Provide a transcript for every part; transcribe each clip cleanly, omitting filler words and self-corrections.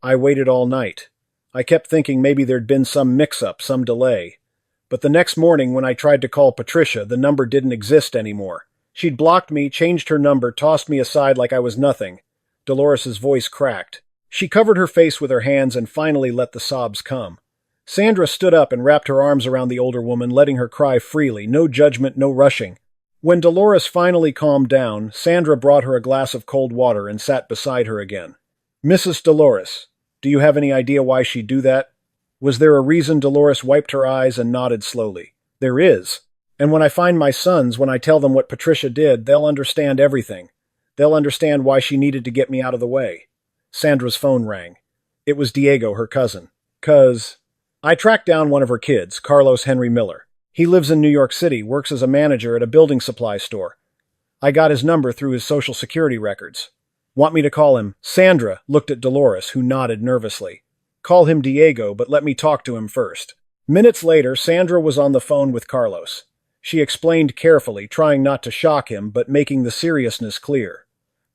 I waited all night. I kept thinking maybe there'd been some mix-up, some delay. But the next morning when I tried to call Patricia, the number didn't exist anymore. She'd blocked me, changed her number, tossed me aside like I was nothing. Dolores's voice cracked. She covered her face with her hands and finally let the sobs come. Sandra stood up and wrapped her arms around the older woman, letting her cry freely, no judgment, no rushing. When Dolores finally calmed down, Sandra brought her a glass of cold water and sat beside her again. "Mrs. Dolores, do you have any idea why she'd do that?" Was there a reason? Dolores wiped her eyes and nodded slowly. "There is. And when I find my sons, when I tell them what Patricia did, they'll understand everything. They'll understand why she needed to get me out of the way." Sandra's phone rang. It was Diego, her cousin. I tracked down one of her kids, Carlos Henry Miller. He lives in New York City, works as a manager at a building supply store. I got his number through his social security records. Want me to call him?" Sandra looked at Dolores, who nodded nervously. "Call him Diego, but let me talk to him first." Minutes later, Sandra was on the phone with Carlos. She explained carefully, trying not to shock him, but making the seriousness clear.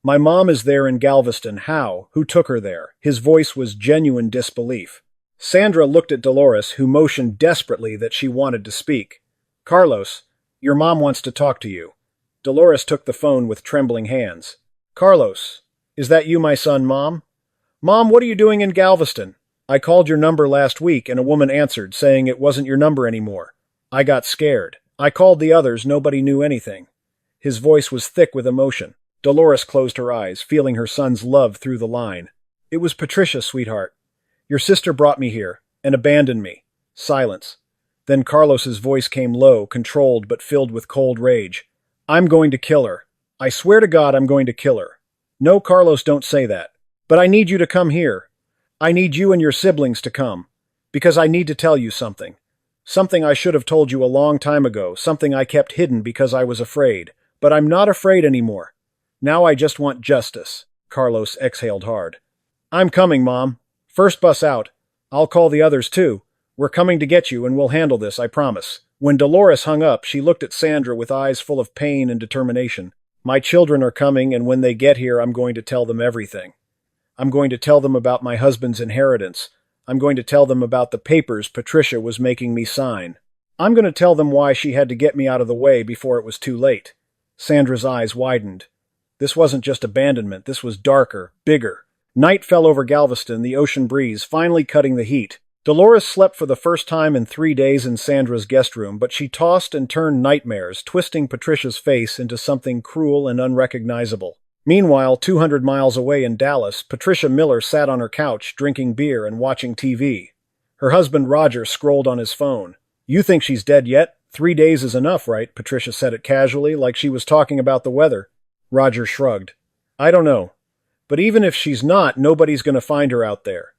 "My mom is there in Galveston. How? Who took her there?" His voice was genuine disbelief. Sandra looked at Dolores, who motioned desperately that she wanted to speak. "Carlos, your mom wants to talk to you." Dolores took the phone with trembling hands. "Carlos, is that you, my son, Mom?" "Mom, what are you doing in Galveston?" "I called your number last week and a woman answered, saying it wasn't your number anymore. I got scared. I called the others, nobody knew anything." His voice was thick with emotion. Dolores closed her eyes, feeling her son's love through the line. "It was Patricia, sweetheart. Your sister brought me here, and abandoned me." Silence. Then Carlos's voice came low, controlled but filled with cold rage. "I'm going to kill her. I swear to God I'm going to kill her." "No, Carlos, don't say that. But I need you to come here. I need you and your siblings to come. Because I need to tell you something. Something I should have told you a long time ago, something I kept hidden because I was afraid. But I'm not afraid anymore. Now I just want justice." Carlos exhaled hard. "I'm coming, Mom. First bus out. I'll call the others too. We're coming to get you and we'll handle this, I promise." When Dolores hung up, she looked at Sandra with eyes full of pain and determination. "My children are coming, and when they get here, I'm going to tell them everything. I'm going to tell them about my husband's inheritance. I'm going to tell them about the papers Patricia was making me sign. I'm going to tell them why she had to get me out of the way before it was too late." Sandra's eyes widened. This wasn't just abandonment, this was darker, bigger. Night fell over Galveston, the ocean breeze finally cutting the heat. Dolores slept for the first time in 3 days in Sandra's guest room, but she tossed and turned nightmares, twisting Patricia's face into something cruel and unrecognizable. Meanwhile, 200 miles away in Dallas, Patricia Miller sat on her couch, drinking beer and watching TV. Her husband Roger scrolled on his phone. "You think she's dead yet? 3 days is enough, right?" Patricia said it casually, like she was talking about the weather. Roger shrugged. "I don't know. But even if she's not, nobody's going to find her out there.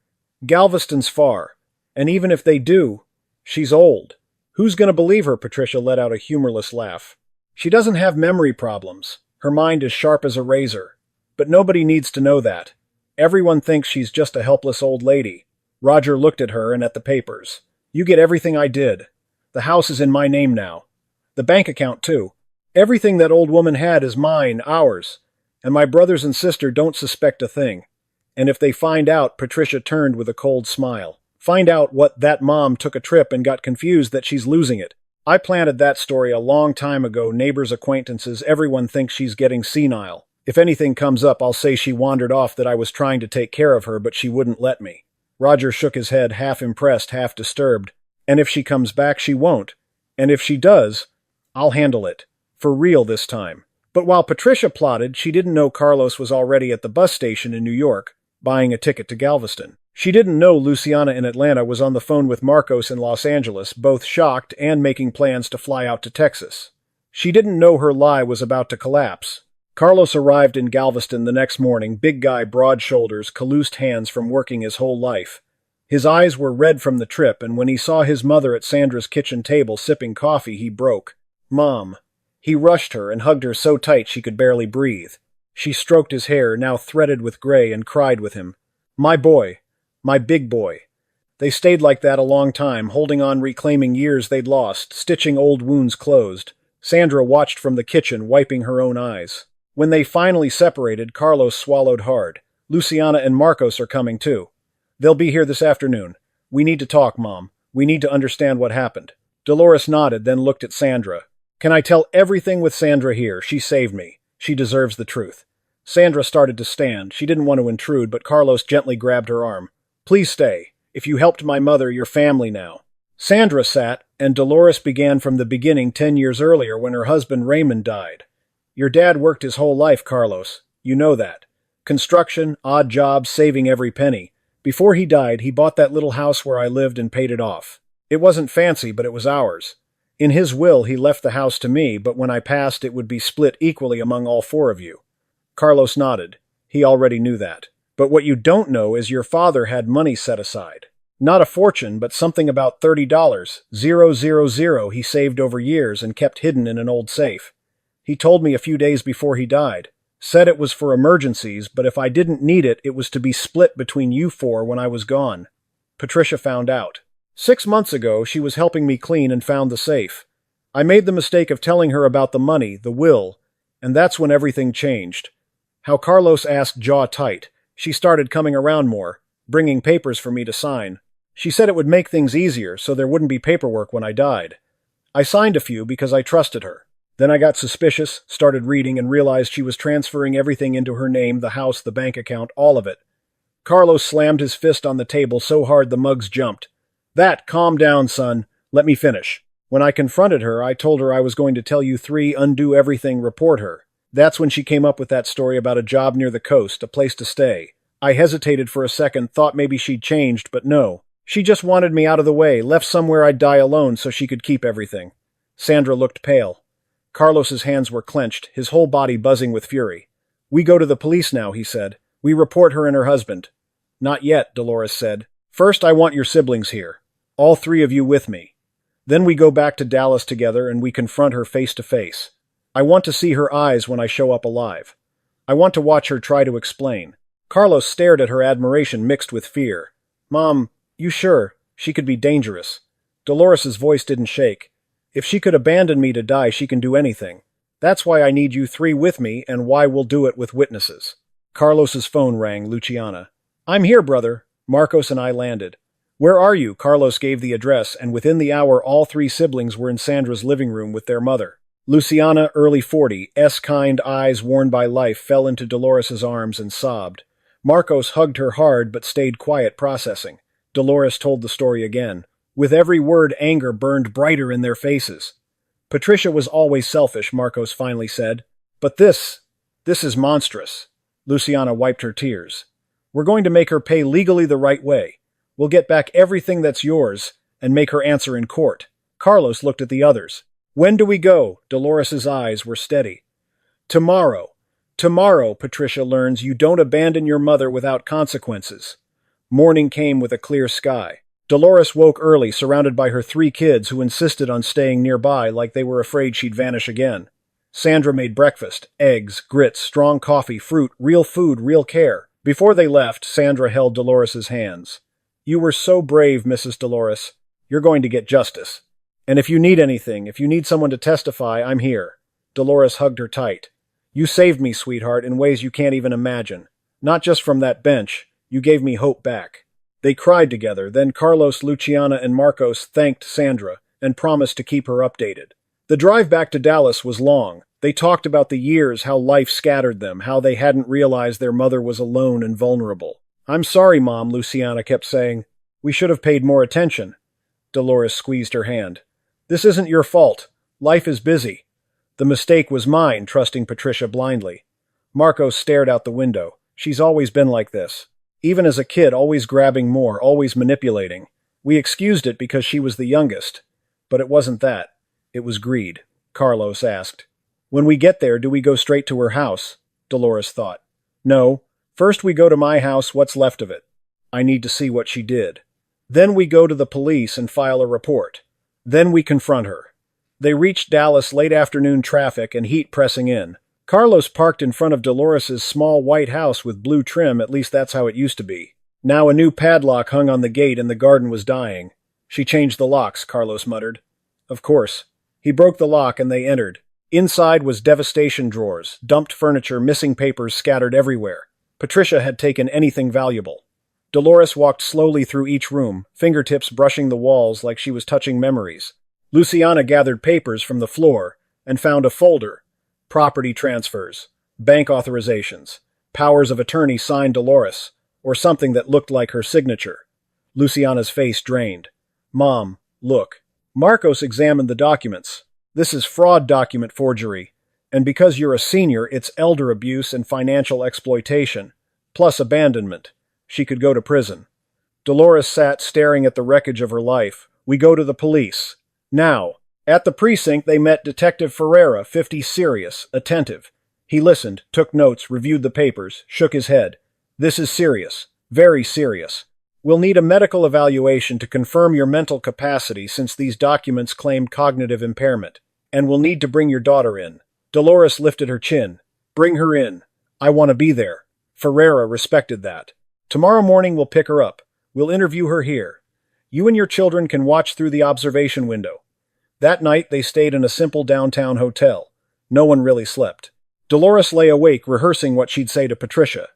Galveston's far. And even if they do, she's old. Who's going to believe her?" Patricia let out a humorless laugh. "She doesn't have memory problems. Her mind is sharp as a razor. But nobody needs to know that. Everyone thinks she's just a helpless old lady." Roger looked at her and at the papers. "You get everything I did. The house is in my name now. The bank account, too. Everything that old woman had is mine, ours. And my brothers and sister don't suspect a thing. And if they find out," Patricia turned with a cold smile, "find out what that mom took a trip and got confused that she's losing it. I planted that story a long time ago, neighbors, acquaintances, everyone thinks she's getting senile. If anything comes up, I'll say she wandered off, that I was trying to take care of her, but she wouldn't let me." Roger shook his head, half impressed, half disturbed. "And if she comes back, she won't. And if she does, I'll handle it. For real this time." But while Patricia plotted, she didn't know Carlos was already at the bus station in New York, buying a ticket to Galveston. She didn't know Luciana in Atlanta was on the phone with Marcos in Los Angeles, both shocked and making plans to fly out to Texas. She didn't know her lie was about to collapse. Carlos arrived in Galveston the next morning, big guy, broad shoulders, calloused hands from working his whole life. His eyes were red from the trip, and when he saw his mother at Sandra's kitchen table sipping coffee, he broke. "Mom." He rushed her and hugged her so tight she could barely breathe. She stroked his hair, now threaded with gray, and cried with him. "My boy. My big boy." They stayed like that a long time, holding on, reclaiming years they'd lost, stitching old wounds closed. Sandra watched from the kitchen, wiping her own eyes. When they finally separated, Carlos swallowed hard. "Luciana and Marcos are coming too." They'll be here this afternoon. We need to talk, Mom. We need to understand what happened. Dolores nodded, then looked at Sandra. Can I tell everything with Sandra here? She saved me. She deserves the truth. Sandra started to stand. She didn't want to intrude, but Carlos gently grabbed her arm. Please stay. If you helped my mother, you're family now. Sandra sat, and Dolores began from the beginning 10 years earlier when her husband Raymond died. Your dad worked his whole life, Carlos. You know that. Construction, odd jobs, saving every penny. Before he died, he bought that little house where I lived and paid it off. It wasn't fancy, but it was ours. In his will, he left the house to me, but when I passed, it would be split equally among all four of you. Carlos nodded. He already knew that. But what you don't know is your father had money set aside. Not a fortune, but something about $30, 000 he saved over years and kept hidden in an old safe. He told me a few days before he died. Said it was for emergencies, but if I didn't need it, it was to be split between you four when I was gone. Patricia found out. 6 months ago, she was helping me clean and found the safe. I made the mistake of telling her about the money, the will, and that's when everything changed. How Carlos asked jaw tight. She started coming around more, bringing papers for me to sign. She said it would make things easier so there wouldn't be paperwork when I died. I signed a few because I trusted her. Then I got suspicious, started reading, and realized she was transferring everything into her name, the house, the bank account, all of it. Carlos slammed his fist on the table so hard the mugs jumped. Calm down, son. Let me finish. When I confronted her, I told her I was going to tell you three, undo everything, report her. That's when she came up with that story about a job near the coast, a place to stay. I hesitated for a second, thought maybe she'd changed, but no. She just wanted me out of the way, left somewhere I'd die alone so she could keep everything. Sandra looked pale. Carlos's hands were clenched, his whole body buzzing with fury. We go to the police now, he said. We report her and her husband. Not yet, Dolores said. First, I want your siblings here. All three of you with me. Then we go back to Dallas together and we confront her face to face. I want to see her eyes when I show up alive. I want to watch her try to explain. Carlos stared at her, admiration mixed with fear. Mom, you sure? She could be dangerous. Dolores's voice didn't shake. If she could abandon me to die, she can do anything. That's why I need you three with me and why we'll do it with witnesses. Carlos's phone rang. Luciana. I'm here, brother. Marcos and I landed. Where are you? Carlos gave the address, and within the hour all three siblings were in Sandra's living room with their mother. Luciana, early 40, kind eyes worn by life, fell into Dolores's arms and sobbed. Marcos hugged her hard but stayed quiet, processing. Dolores told the story again. With every word, anger burned brighter in their faces. Patricia was always selfish, Marcos finally said. But this is monstrous. Luciana wiped her tears. We're going to make her pay legally the right way. We'll get back everything that's yours and make her answer in court. Carlos looked at the others. When do we go? Dolores's eyes were steady. Tomorrow. Tomorrow, Patricia learns you don't abandon your mother without consequences. Morning came with a clear sky. Dolores woke early, surrounded by her three kids who insisted on staying nearby like they were afraid she'd vanish again. Sandra made breakfast, eggs, grits, strong coffee, fruit, real food, real care. Before they left, Sandra held Dolores's hands. You were so brave, Mrs. Dolores. You're going to get justice. And if you need anything, if you need someone to testify, I'm here. Dolores hugged her tight. You saved me, sweetheart, in ways you can't even imagine. Not just from that bench. You gave me hope back. They cried together, then Carlos, Luciana, and Marcos thanked Sandra and promised to keep her updated. The drive back to Dallas was long. They talked about the years, how life scattered them, how they hadn't realized their mother was alone and vulnerable. I'm sorry, Mom, Luciana kept saying. We should have paid more attention. Dolores squeezed her hand. This isn't your fault. Life is busy. The mistake was mine, trusting Patricia blindly. Marcos stared out the window. She's always been like this. Even as a kid, always grabbing more, always manipulating. We excused it because she was the youngest. But it wasn't that. It was greed. Carlos asked. When we get there, do we go straight to her house? Dolores thought. No. First we go to my house, what's left of it. I need to see what she did. Then we go to the police and file a report. Then we confront her. They reached Dallas, late afternoon traffic and heat pressing in. Carlos parked in front of Dolores's small white house with blue trim, at least that's how it used to be. Now a new padlock hung on the gate and the garden was dying. She changed the locks, Carlos muttered. Of course. He broke the lock and they entered. Inside was devastation drawers, dumped furniture, missing papers scattered everywhere. Patricia had taken anything valuable. Dolores walked slowly through each room, fingertips brushing the walls like she was touching memories. Luciana gathered papers from the floor and found a folder. Property transfers, bank authorizations, powers of attorney signed Dolores, or something that looked like her signature. Luciana's face drained. Mom, look. Marcos examined the documents. This is fraud document forgery, and because you're a senior, it's elder abuse and financial exploitation, plus abandonment. She could go to prison. Dolores sat staring at the wreckage of her life. We go to the police. Now. At the precinct, they met Detective Ferreira, 50, serious, attentive. He listened, took notes, reviewed the papers, shook his head. This is serious. Very serious. We'll need a medical evaluation to confirm your mental capacity since these documents claimed cognitive impairment. And we'll need to bring your daughter in. Dolores lifted her chin. Bring her in. I want to be there. Ferreira respected that. Tomorrow morning we'll pick her up. We'll interview her here. You and your children can watch through the observation window. That night they stayed in a simple downtown hotel. No one really slept. Dolores lay awake rehearsing what she'd say to Patricia.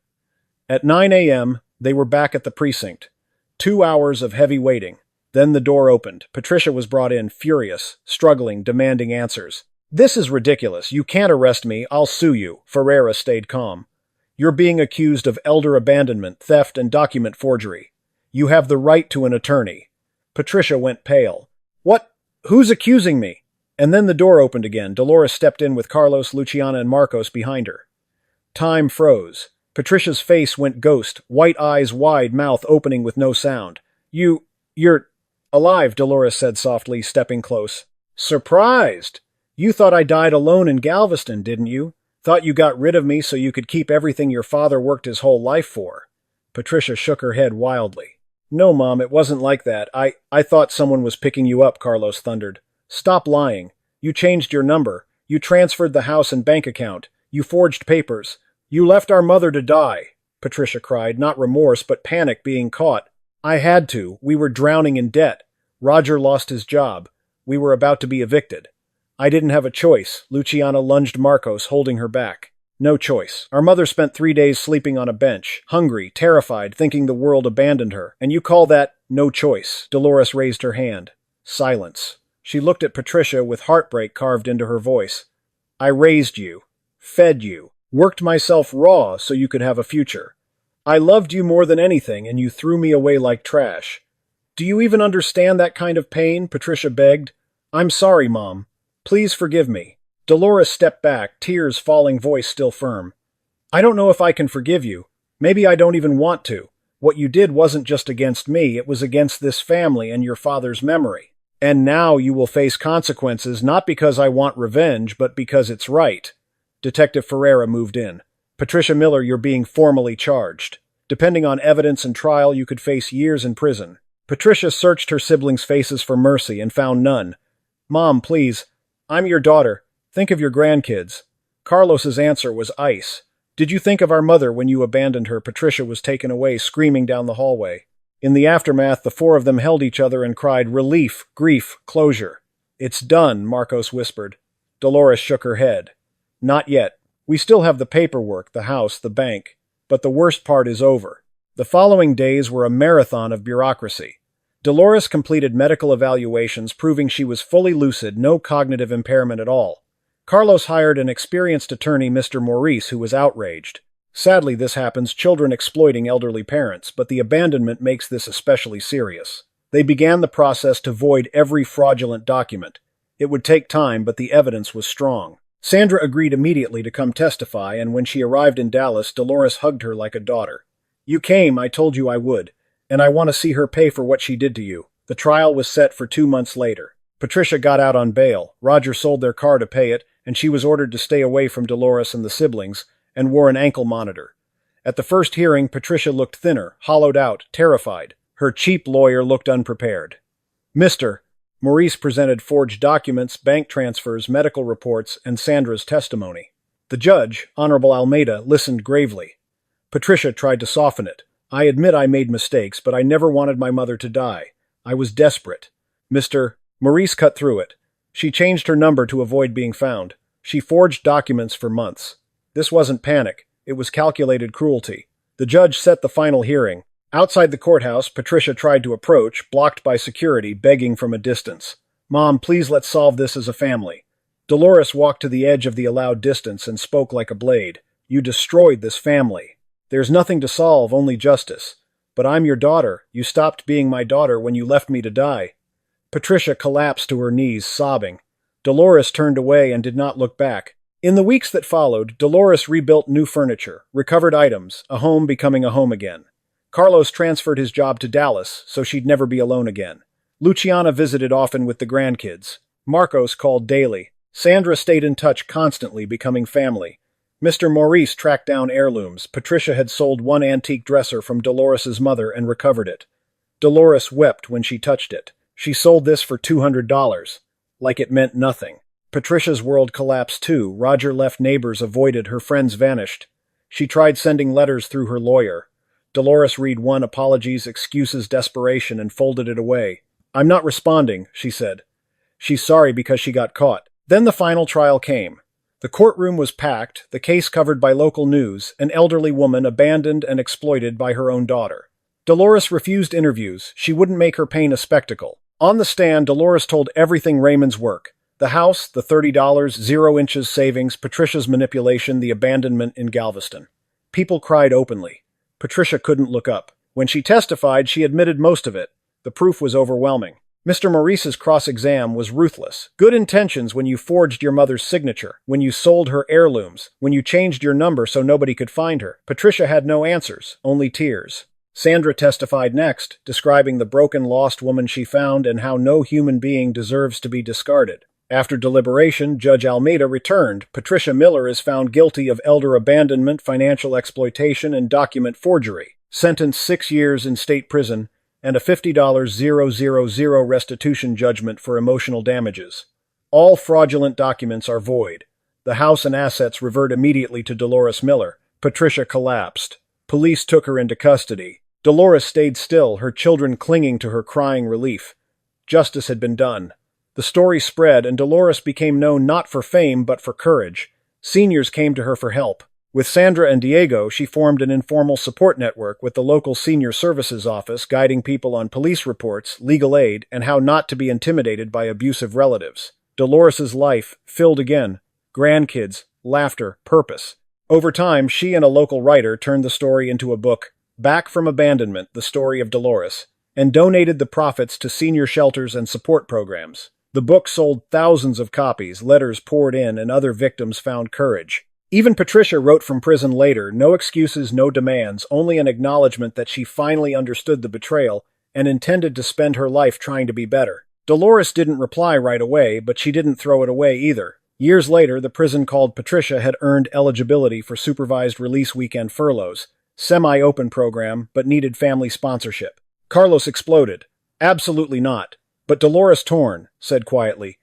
At 9 a.m., they were back at the precinct. 2 hours of heavy waiting. Then the door opened. Patricia was brought in, furious, struggling, demanding answers. This is ridiculous. You can't arrest me. I'll sue you. Ferreira stayed calm. You're being accused of elder abandonment, theft, and document forgery. You have the right to an attorney. Patricia went pale. What? Who's accusing me? And then the door opened again. Dolores stepped in with Carlos, Luciana, and Marcos behind her. Time froze. Patricia's face went ghost, white eyes wide, mouth opening with no sound. You're alive, Dolores said softly, stepping close. Surprised! You thought I died alone in Galveston, didn't you? Thought you got rid of me so you could keep everything your father worked his whole life for. Patricia shook her head wildly. No, Mom, it wasn't like that. I thought someone was picking you up, Carlos thundered. Stop lying. You changed your number. You transferred the house and bank account. You forged papers. You left our mother to die, Patricia cried, not remorse, but panic being caught. I had to. We were drowning in debt. Roger lost his job. We were about to be evicted. I didn't have a choice. Luciana lunged Marcos, holding her back. No choice. Our mother spent 3 days sleeping on a bench, hungry, terrified, thinking the world abandoned her. And you call that no choice? Dolores raised her hand. Silence. She looked at Patricia with heartbreak carved into her voice. I raised you, fed you, worked myself raw so you could have a future. I loved you more than anything, and you threw me away like trash. Do you even understand that kind of pain? Patricia begged. I'm sorry, Mom. Please forgive me. Dolores stepped back, tears falling, voice still firm. I don't know if I can forgive you. Maybe I don't even want to. What you did wasn't just against me, it was against this family and your father's memory. And now you will face consequences not because I want revenge, but because it's right. Detective Ferreira moved in. Patricia Miller, you're being formally charged. Depending on evidence and trial, you could face years in prison. Patricia searched her siblings' faces for mercy and found none. Mom, please. I'm your daughter. Think of your grandkids. Carlos's answer was ice. Did you think of our mother when you abandoned her? Patricia was taken away, screaming down the hallway. In the aftermath, the four of them held each other and cried, relief, grief, closure. It's done, Marcos whispered. Dolores shook her head. Not yet. We still have the paperwork, the house, the bank. But the worst part is over. The following days were a marathon of bureaucracy. Dolores completed medical evaluations proving she was fully lucid, no cognitive impairment at all. Carlos hired an experienced attorney, Mr. Maurice, who was outraged. Sadly, this happens, children exploiting elderly parents, but the abandonment makes this especially serious. They began the process to void every fraudulent document. It would take time, but the evidence was strong. Sandra agreed immediately to come testify, and when she arrived in Dallas, Dolores hugged her like a daughter. You came, I told you I would, and I want to see her pay for what she did to you. The trial was set for 2 months later. Patricia got out on bail. Roger sold their car to pay it, and she was ordered to stay away from Dolores and the siblings, and wore an ankle monitor. At the first hearing, Patricia looked thinner, hollowed out, terrified. Her cheap lawyer looked unprepared. Mr. Maurice presented forged documents, bank transfers, medical reports, and Sandra's testimony. The judge, Honorable Almeida, listened gravely. Patricia tried to soften it. I admit I made mistakes, but I never wanted my mother to die. I was desperate. Mr. Maurice cut through it. She changed her number to avoid being found. She forged documents for months. This wasn't panic. It was calculated cruelty. The judge set the final hearing. Outside the courthouse, Patricia tried to approach, blocked by security, begging from a distance. "Mom, please let's solve this as a family." Dolores walked to the edge of the allowed distance and spoke like a blade. "You destroyed this family. There's nothing to solve, only justice. But I'm your daughter. You stopped being my daughter when you left me to die." Patricia collapsed to her knees, sobbing. Dolores turned away and did not look back. In the weeks that followed, Dolores rebuilt new furniture, recovered items, a home becoming a home again. Carlos transferred his job to Dallas, so she'd never be alone again. Luciana visited often with the grandkids. Marcos called daily. Sandra stayed in touch constantly, becoming family. Mr. Maurice tracked down heirlooms. Patricia had sold one antique dresser from Dolores's mother and recovered it. Dolores wept when she touched it. She sold this for $200. Like it meant nothing. Patricia's world collapsed too. Roger left, neighbors avoided, her friends vanished. She tried sending letters through her lawyer. Dolores read one, apologies, excuses, desperation, and folded it away. "I'm not responding," she said. She's sorry because she got caught. Then the final trial came. The courtroom was packed, the case covered by local news, an elderly woman abandoned and exploited by her own daughter. Dolores refused interviews. She wouldn't make her pain a spectacle. On the stand, Dolores told everything: Raymond's work. The house, the $30, 0 inches savings, Patricia's manipulation, the abandonment in Galveston. People cried openly. Patricia couldn't look up. When she testified, she admitted most of it. The proof was overwhelming. Mr. Maurice's cross-exam was ruthless. Good intentions when you forged your mother's signature, when you sold her heirlooms, when you changed your number so nobody could find her. Patricia had no answers, only tears. Sandra testified next, describing the broken, lost woman she found and how no human being deserves to be discarded. After deliberation, Judge Almeida returned. Patricia Miller is found guilty of elder abandonment, financial exploitation, and document forgery. Sentenced 6 years in state prison and a $50,000 restitution judgment for emotional damages. All fraudulent documents are void. The house and assets revert immediately to Dolores Miller. Patricia collapsed. Police took her into custody. Dolores stayed still, her children clinging to her, crying relief. Justice had been done. The story spread, and Dolores became known not for fame but for courage. Seniors came to her for help. With Sandra and Diego, she formed an informal support network with the local senior services office, guiding people on police reports, legal aid, and how not to be intimidated by abusive relatives. Dolores's life filled again. Grandkids, laughter, purpose. Over time, she and a local writer turned the story into a book, Back from Abandonment, The Story of Dolores, and donated the profits to senior shelters and support programs. The book sold thousands of copies, letters poured in, and other victims found courage. Even Patricia wrote from prison later, no excuses, no demands, only an acknowledgement that she finally understood the betrayal and intended to spend her life trying to be better. Dolores didn't reply right away, but she didn't throw it away either. Years later, the prison called Patricia had earned eligibility for supervised release weekend furloughs, semi-open program, but needed family sponsorship. Carlos exploded. "Absolutely not." But Dolores torn, said quietly,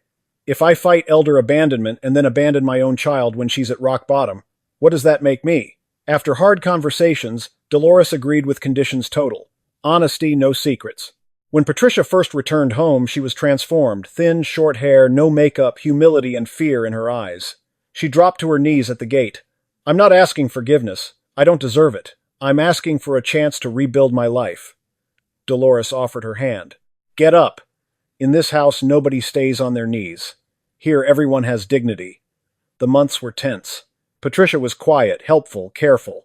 "If I fight elder abandonment and then abandon my own child when she's at rock bottom, what does that make me?" After hard conversations, Dolores agreed with conditions total. Honesty, no secrets. When Patricia first returned home, she was transformed, thin, short hair, no makeup, humility and fear in her eyes. She dropped to her knees at the gate. "I'm not asking forgiveness. I don't deserve it. I'm asking for a chance to rebuild my life." Dolores offered her hand. "Get up. In this house, nobody stays on their knees. Here, everyone has dignity." The months were tense. Patricia was quiet, helpful, careful.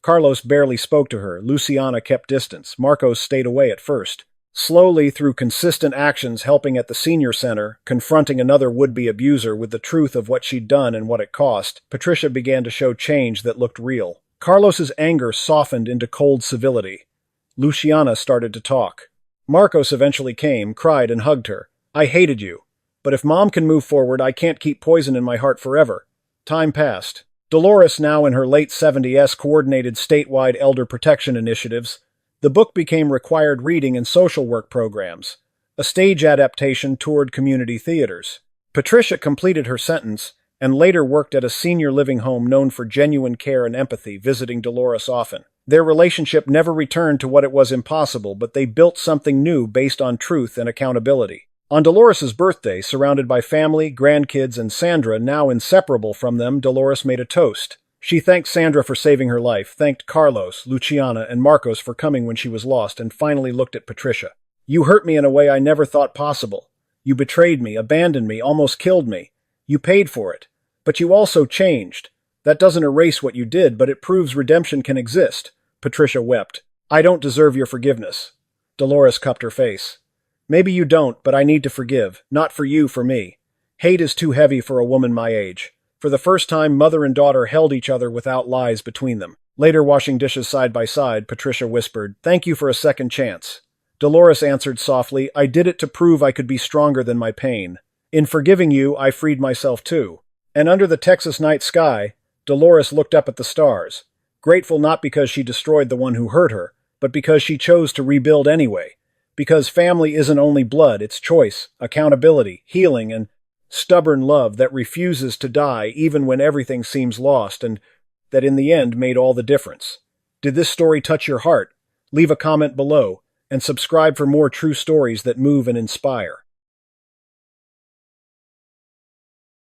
Carlos barely spoke to her. Luciana kept distance. Marcos stayed away at first. Slowly, through consistent actions, helping at the senior center, confronting another would-be abuser with the truth of what she'd done and what it cost, Patricia began to show change that looked real. Carlos's anger softened into cold civility. Luciana started to talk. Marcos eventually came, cried, and hugged her. "I hated you. But if Mom can move forward, I can't keep poison in my heart forever." Time passed. Dolores, now in her late 70s, coordinated statewide elder protection initiatives. The book became required reading in social work programs. A stage adaptation toured community theaters. Patricia completed her sentence and later worked at a senior living home known for genuine care and empathy, visiting Dolores often. Their relationship never returned to what it was impossible, but they built something new based on truth and accountability. On Dolores's birthday, surrounded by family, grandkids, and Sandra, now inseparable from them, Dolores made a toast. She thanked Sandra for saving her life, thanked Carlos, Luciana, and Marcos for coming when she was lost, and finally looked at Patricia. You hurt me in a way I never thought possible. You betrayed me, abandoned me, almost killed me. You paid for it. But you also changed. That doesn't erase what you did, but it proves redemption can exist. Patricia wept. I don't deserve your forgiveness. Dolores cupped her face. Maybe you don't, but I need to forgive. Not for you, for me. Hate is too heavy for a woman my age. For the first time, mother and daughter held each other without lies between them. Later, washing dishes side by side, Patricia whispered, Thank you for a second chance. Dolores answered softly, I did it to prove I could be stronger than my pain. In forgiving you, I freed myself too. And under the Texas night sky, Dolores looked up at the stars, grateful not because she destroyed the one who hurt her, but because she chose to rebuild anyway. Because family isn't only blood, it's choice, accountability, healing, and stubborn love that refuses to die even when everything seems lost, and that in the end made all the difference. Did this story touch your heart? Leave a comment below, and subscribe for more true stories that move and inspire.